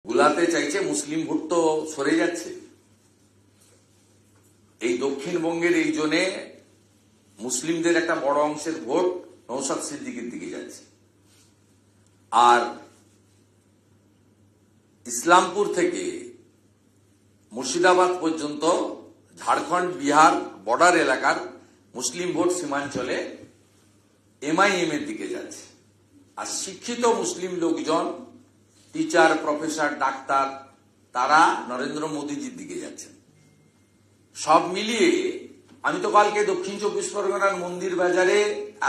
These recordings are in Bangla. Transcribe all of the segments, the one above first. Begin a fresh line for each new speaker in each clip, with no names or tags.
গুলাতে চাইছে মুসলিম ভোট তো সরে যাচ্ছে। এই দক্ষিণবঙ্গের এই জোনে মুসলিমদের একটা বড় অংশের ভোট নওশাদ সিদ্দিকীর দিকে যাচ্ছে। আর ইসলামপুর থেকে মুর্শিদাবাদ পর্যন্ত ঝাড়খণ্ড বিহার বর্ডার এলাকার মুসলিম ভোট সীমাঞ্চলে এমআইএম এর দিকে যাচ্ছে। আর শিক্ষিত মুসলিম লোকজন, টিচার, প্রফেসর, ডাক্তার, তারা নরেন্দ্র মোদীজির দিকে যাচ্ছেন। সব মিলিয়ে আমি তো কালকে দক্ষিণ চব্বিশ পরগনার মন্দির বাজারে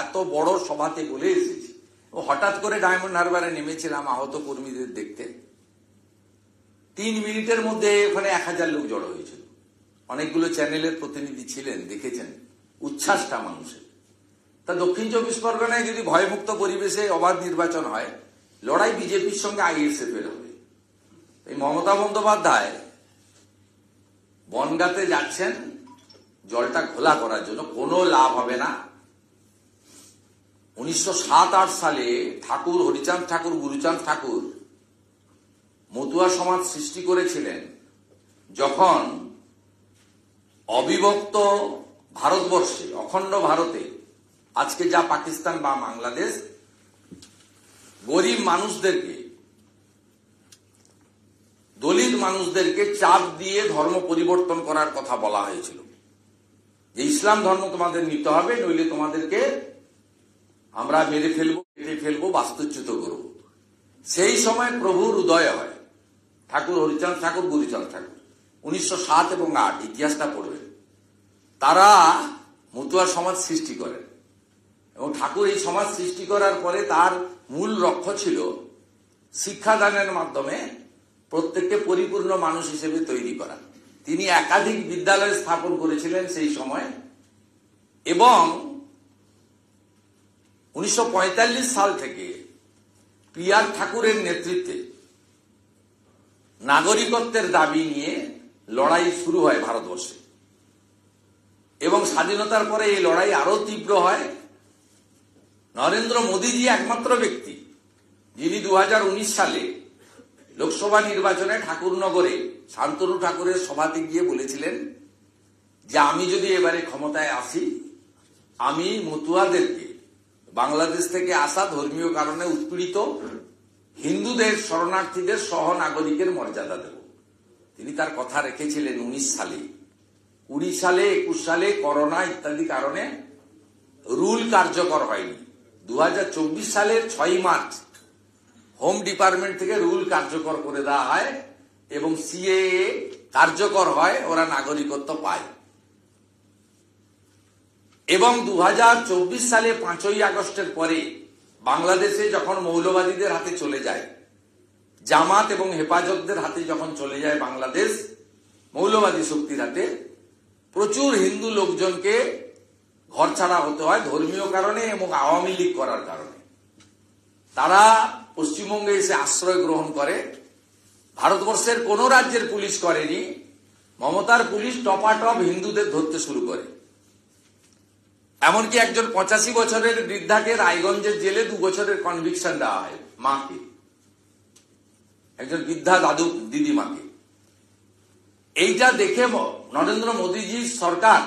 এত বড় সভাতে বলে এসেছি, হঠাৎ করে ডায়মন্ড হারবারে নেমেছিলাম আহত কর্মীদের দেখতে। 3 মিনিটের মধ্যে ওখানে 1000 লোক জড়ো হয়েছিল। অনেকগুলো চ্যানেলের প্রতিনিধি ছিলেন, দেখেছেন উচ্ছ্বাসটা মানুষের। তা দক্ষিণ চব্বিশ পরগনায় যদি ভয়মুক্ত পরিবেশে অবাধ নির্বাচন হয়, লড়াই বিজেপির সঙ্গে আইএসএফ এর হবে। এই মমতা বন্দ্যোপাধ্যায় বনগাঁতে যাচ্ছেন জলটা ঘোলা করার জন্য, কোনো লাভ হবে না। 1907-8 সালে ঠাকুর হরিচাঁদ ঠাকুর, গুরুচাঁদ ঠাকুর মতুয়া সমাজ সৃষ্টি করেছিলেন, যখন অবিভক্ত ভারতবর্ষে, অখণ্ড ভারতে, আজকে যা পাকিস্তান বা বাংলাদেশ, গরিব মানুষদেরকে, দলিত মানুষদেরকে চাপ দিয়ে ধর্ম পরিবর্তন করার কথা বলা হয়েছিল, যে ইসলাম ধর্ম তোমাদের নিতে হবে, নইলে তোমাদেরকে আমরা মেরে ফেলবো, কেটে ফেলবো, বাস্তুচ্যুত করব। সেই সময় প্রভুর উদয় হয়, ঠাকুর হরিচাঁদ ঠাকুর, গুরুচাঁদ ঠাকুর, 1907 এবং 8, ইতিহাসটা পড়বেন। তারা মতুয়া সমাজ সৃষ্টি করেন এবং ঠাকুর এই সমাজ সৃষ্টি করার পরে তার মূল লক্ষ্য ছিল শিক্ষাদানের মাধ্যমে প্রত্যেককে পরিপূর্ণ মানুষ হিসেবে তৈরি করা। তিনি একাধিক বিদ্যালয় স্থাপন করেছিলেন সেই সময়, এবং 1945 সাল থেকে পিআর ঠাকুরের নেতৃত্বে নাগরিকত্বের দাবি নিয়ে লড়াই শুরু হয় ভারতবর্ষে, এবং স্বাধীনতার পরে এই লড়াই আরো তীব্র হয়। নরেন্দ্র মোদীজি একমাত্র ব্যক্তি যিনি 2019 সালে লোকসভা নির্বাচনে ঠাকুরনগরে শান্তনু ঠাকুরের সভাতে গিয়ে বলেছিলেন যে আমি যদি এবারে ক্ষমতায় আসি, আমি মতুয়াদেরকে, বাংলাদেশ থেকে আসা ধর্মীয় কারণে উৎপীড়িত হিন্দুদের, শরণার্থীদের সহ নাগরিকের মর্যাদা দেব। তিনি তার কথা রেখেছিলেন 19 সালে। 20 সালে, 21 সালে করোনা ইত্যাদি কারণে রুল কার্যকর হয়নি। 2024 সালের 6 মার্চ হোম ডিপার্টমেন্ট থেকে রুল কার্যকর করে দেওয়া হয় এবং সিএএ কার্যকর হয়, ওরা নাগরিকত্ব পায়। এবং 2024 সালে 5ই আগস্টের পরে বাংলাদেশে যখন মৌলবাদীদের হাতে চলে যায়, জামাত এবং হেফাজতদের হাতে যখন চলে যায় বাংলাদেশ, মৌলবাদী শক্তির হাতে, প্রচুর হিন্দু লোকজনকে ঘর ছাড়া হতে হয় ধর্মীয় কারণে এবং আওয়ামী লীগ করার কারণে। তারা পশ্চিমবঙ্গে এসে আশ্রয় গ্রহণ করে। ভারতবর্ষের কোন রাজ্যের পুলিশ করেনি, মমতার পুলিশ টপাটপ হিন্দুদের ধরতে শুরু করে। এমনকি একজন 85 বছরের বৃদ্ধাকে রায়গঞ্জের জেলে 2 বছরের কনভিকশন দেওয়া হয়, মাকে, একজন বৃদ্ধা দাদু দিদিমাকে। এইটা দেখে নরেন্দ্র মোদীজির সরকার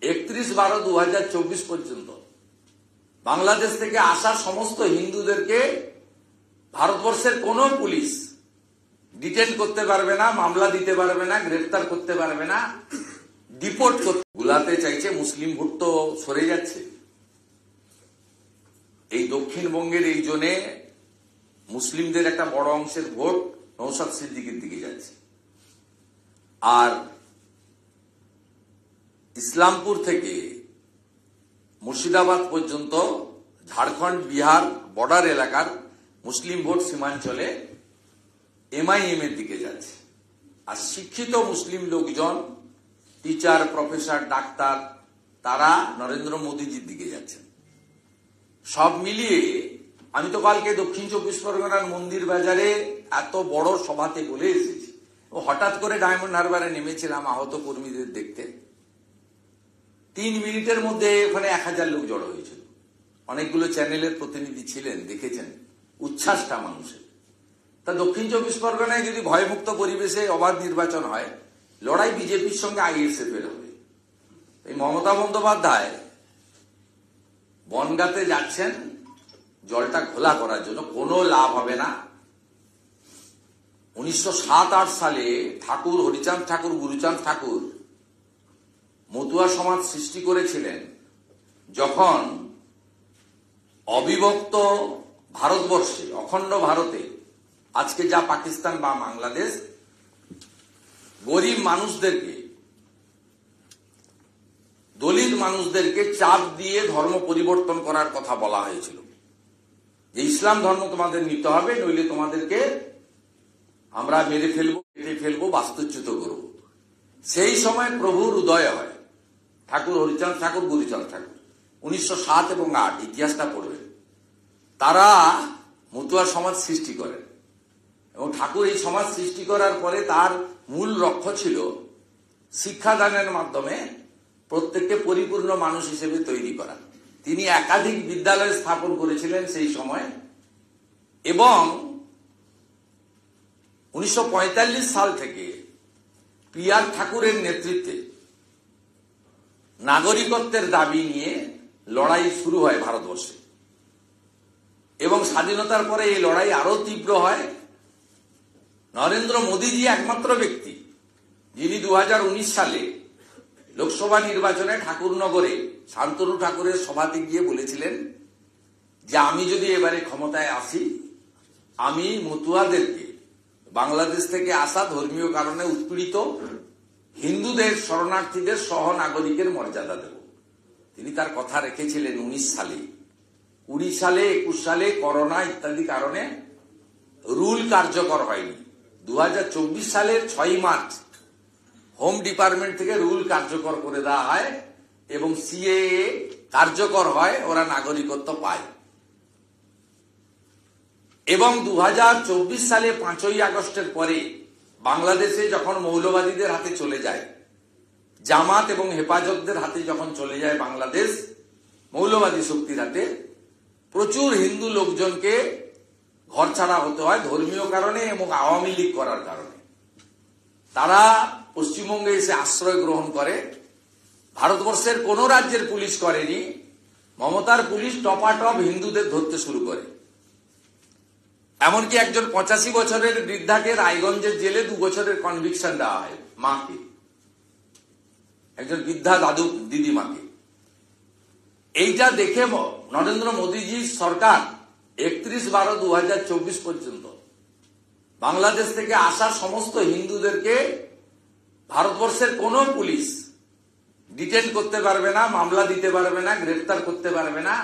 31/12/2024 পর্যন্ত বাংলাদেশ থেকে আসা সমস্ত হিন্দুদেরকে ভারতবর্ষের কোন পুলিশ ডিটেন করতে পারবে না, মামলা দিতে পারবে না, গ্রেফতার করতে পারবে না, ডিপোর্ট করতে। গুলাতে চাইছে মুসলিম ভোট তো সরে যাচ্ছে। এই দক্ষিণবঙ্গের এই জোনে মুসলিমদের একটা বড় অংশের ভোট নওশাদ সিদ্দিকীর দিকে যাচ্ছে। আর ইসলামপুর থেকে মুর্শিদাবাদ পর্যন্ত ঝাড়খণ্ড বিহার বর্ডার এলাকার মুসলিম ভোট সীমাঞ্চলে এমআইএম এর দিকে যাচ্ছে। আর শিক্ষিত মুসলিম লোকজন, টিচার, প্রফেসর, ডাক্তার, তারা নরেন্দ্র মোদীজির দিকে যাচ্ছেন। সব মিলিয়ে আমি তো কালকে দক্ষিণ চব্বিশ পরগনার মন্দির বাজারে এত বড় সভাতে বলে এসেছি, হঠাৎ করে ডায়মন্ড হারবারে নেমেছিলাম আহত কর্মীদের দেখতে। 3 মিনিটের মধ্যে ওখানে 1000 লোক জড়ো হয়েছিল। অনেকগুলো চ্যানেলের প্রতিনিধি ছিলেন, দেখেছেন উচ্ছ্বাসটা মানুষের। তা দক্ষিণ চব্বিশ পরগনায় যদি ভয়মুক্ত পরিবেশে অবাধ নির্বাচন হয়, লড়াই বিজেপির সঙ্গে আইএসএফ এর হবে। এই মমতা বন্দ্যোপাধ্যায় বনগাঁতে যাচ্ছেন জলটা ঘোলা করার জন্য, কোনো লাভ হবে না। 1907-8 সালে ঠাকুর হরিচাঁদ ঠাকুর, গুরুচাঁদ ঠাকুর মতুয়া সমাজ সৃষ্টি করেছিলেন, যখন অবিভক্ত ভারতবর্ষে, অখণ্ড ভারতে, আজকে যা পাকিস্তান বা বাংলাদেশ, গরিব মানুষদেরকে, দলিত মানুষদেরকে চাপ দিয়ে ধর্ম পরিবর্তন করার কথা বলা হয়েছিল, যে ইসলাম ধর্ম তোমাদের নিতে হবে, নইলে তোমাদেরকে আমরা মেরে ফেলবো, কেটে ফেলবো, বাস্তুচ্যুত করব। সেই সময় প্রভুর উদয় হয়, ঠাকুর হরিচাঁদ ঠাকুর, গুরুচাঁদ ঠাকুর, 1907 এবং 8, ইতিহাসটা পড়বেন। তারা মতুয়া সমাজ সৃষ্টি করেন এবং ঠাকুর এই সমাজ সৃষ্টি করার পরে তার মূল লক্ষ্য ছিল শিক্ষাদানের মাধ্যমে প্রত্যেককে পরিপূর্ণ মানুষ হিসেবে তৈরি করা। তিনি একাধিক বিদ্যালয় স্থাপন করেছিলেন সেই সময়, এবং 1945 সাল থেকে পি.আর. ঠাকুরের নেতৃত্বে নাগরিকত্বের দাবি নিয়ে লড়াই শুরু হয় ভারতবর্ষে, এবং স্বাধীনতার পরে এই লড়াই আরো তীব্র হয়। নরেন্দ্র মোদীজি একমাত্র ব্যক্তি যিনি 2019 সালে লোকসভা নির্বাচনে ঠাকুরনগরে শান্তনু ঠাকুরের সভাতে গিয়ে বলেছিলেন যে আমি যদি এবারে ক্ষমতায় আসি, আমি মতুয়াদেরকে, বাংলাদেশ থেকে আসা ধর্মীয় কারণে উৎপীড়িত হিন্দুদের, শরণার্থীদের সহ নাগরিকের মর্যাদা দেব। তিনি তার কথা রেখেছিলেন 19 সালে। 20 সালে, 21 সালে করোনা ইত্যাদি কারণে রুল কার্যকর হয়নি। 2024 সালের 6 মার্চ হোম ডিপার্টমেন্ট থেকে রুল কার্যকর করে দেওয়া হয় এবং সিএএ কার্যকর হয়, ওরা নাগরিকত্ব পায়। এবং 2024 সালে 5ই আগস্টের পরে বাংলাদেশে যখন মৌলবাদীদের হাতে চলে যায়, জামাত এবং হেফাজতদের হাতে যখন চলে যায় বাংলাদেশ, মৌলবাদী শক্তির হাতে, প্রচুর হিন্দু লোকজনকে ঘরছাড়া হতে হয় ধর্মীয় কারণে এবং আওয়ামী লীগ করার কারণে। তারা পশ্চিমবঙ্গে এসে আশ্রয় গ্রহণ করে। ভারতবর্ষের কোন রাজ্যের পুলিশ করেনি, মমতার পুলিশ টপাটপ হিন্দুদের ধরতে শুরু করে। এমনকি একজন 85 বছরের বৃদ্ধাকে রায়গঞ্জের জেলে 2 বছরের কনভিকশন দেওয়া হয়, মাকে, একজন বৃদ্ধা দাদু দিদিমাকে। এইটা দেখে নরেন্দ্র মোদীজির সরকার 31/12/2024 পর্যন্ত বাংলাদেশ থেকে আসা সমস্ত হিন্দুদেরকে ভারতবর্ষের কোন পুলিশ ডিটেন করতে পারবে না, মামলা দিতে পারবে না, গ্রেফতার করতে পারবে না।